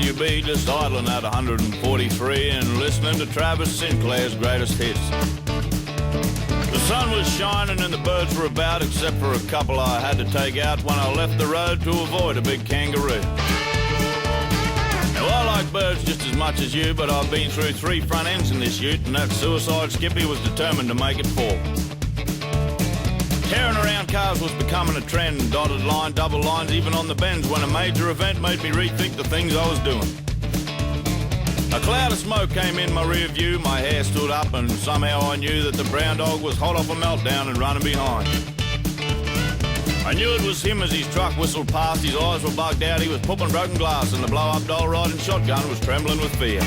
WB, just idling at 143 and listening to Travis Sinclair's greatest hits. The sun was shining and the birds were about, except for a couple I had to take out when I left the road to avoid a big kangaroo. Now, I like birds just as much as you, but I've been through 3 front ends in this ute, and that suicide skippy was determined to make it 4. Tearing around cars was becoming a trend, dotted line, double lines, even on the bends, when a major event made me rethink the things I was doing. A cloud of smoke came in my rear view, my hair stood up, and somehow I knew that the brown dog was hot off a meltdown and running behind. I knew it was him as his truck whistled past, his eyes were bugged out, he was pooping broken glass, and the blow-up doll riding shotgun was trembling with fear.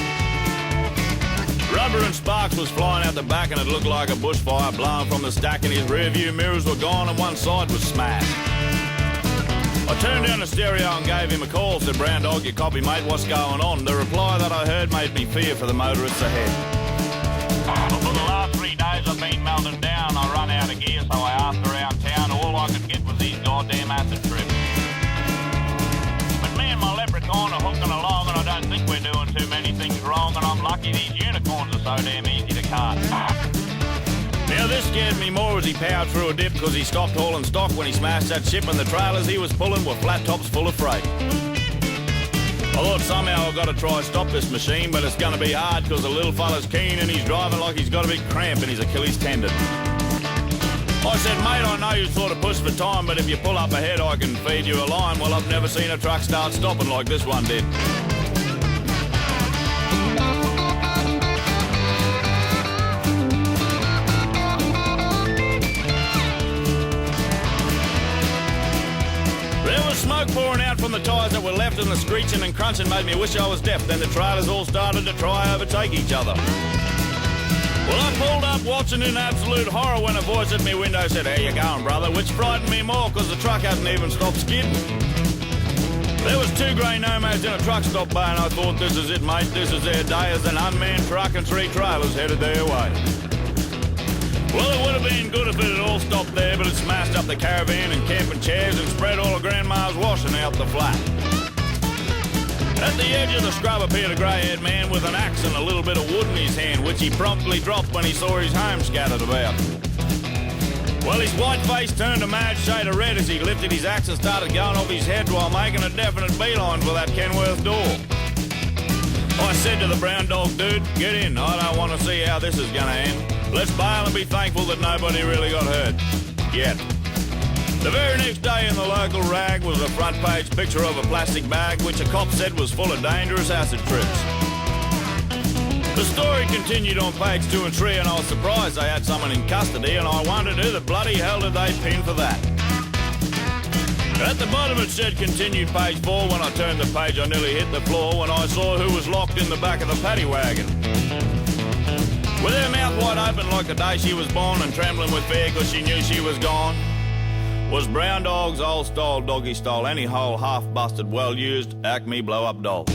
Rubber and sparks was flying out the back, and it looked like a bushfire blowing from the stack, and his rear-view mirrors were gone and one side was smashed. I turned down the stereo and gave him a call, said, "Brown dog, you copy, mate, what's going on?" The reply that I heard made me fear for the motorists ahead. Well, for the last 3 days I've been melting down. I run out of gear, so I asked around town. All I could get was these goddamn acid trips. But me and my leprechaun are hooking along, and I don't think we're doing too many things wrong, and I'm lucky these unicorns are so damn easy to cart. Now, this scared me more as he powered through a dip, because he stopped hauling stock when he smashed that ship, and the trailers he was pulling were flat tops full of freight. I thought somehow I've got to try stop this machine, but it's going to be hard because the little fella's keen and he's driving like he's got a big cramp in his Achilles tendon. I said, "Mate, I know you sort of push for time, but if you pull up ahead I can feed you a line." Well, I've never seen a truck start stopping like this one did. Smoke pouring out from the tyres that were left, and the screeching and crunching made me wish I was deaf. Then the trailers all started to try overtake each other. Well, I pulled up watching in absolute horror when a voice at my window said, "How you going, brother?" which frightened me more because the truck hadn't even stopped skidding. There was 2 grey nomads in a truck stop bay, and I thought, this is it, mate, this is their day, as an unmanned truck and 3 trailers headed their way. Well, it would have been good if it had all stopped there, but it smashed up the caravan and camping chairs and spread all of Grandma's washing out the flat. At the edge of the scrub appeared a grey-haired man with an axe and a little bit of wood in his hand, which he promptly dropped when he saw his home scattered about. Well, his white face turned a mad shade of red as he lifted his axe and started going off his head while making a definite beeline for that Kenworth door. I said to the brown dog, "Dude, get in. I don't want to see how this is going to end. Let's bail and be thankful that nobody really got hurt. Yet." The very next day in the local rag was a front page picture of a plastic bag which a cop said was full of dangerous acid trips. The story continued on page 2 and 3, and I was surprised they had someone in custody, and I wondered who the bloody hell did they pin for that. At the bottom it said continued page 4. When I turned the page I nearly hit the floor when I saw who was locked in the back of the paddy wagon. With her mouth wide open like the day she was born and trembling with fear because she knew she was gone, was Brown Dog's old style doggy style, any whole half busted well used Acme blow up doll.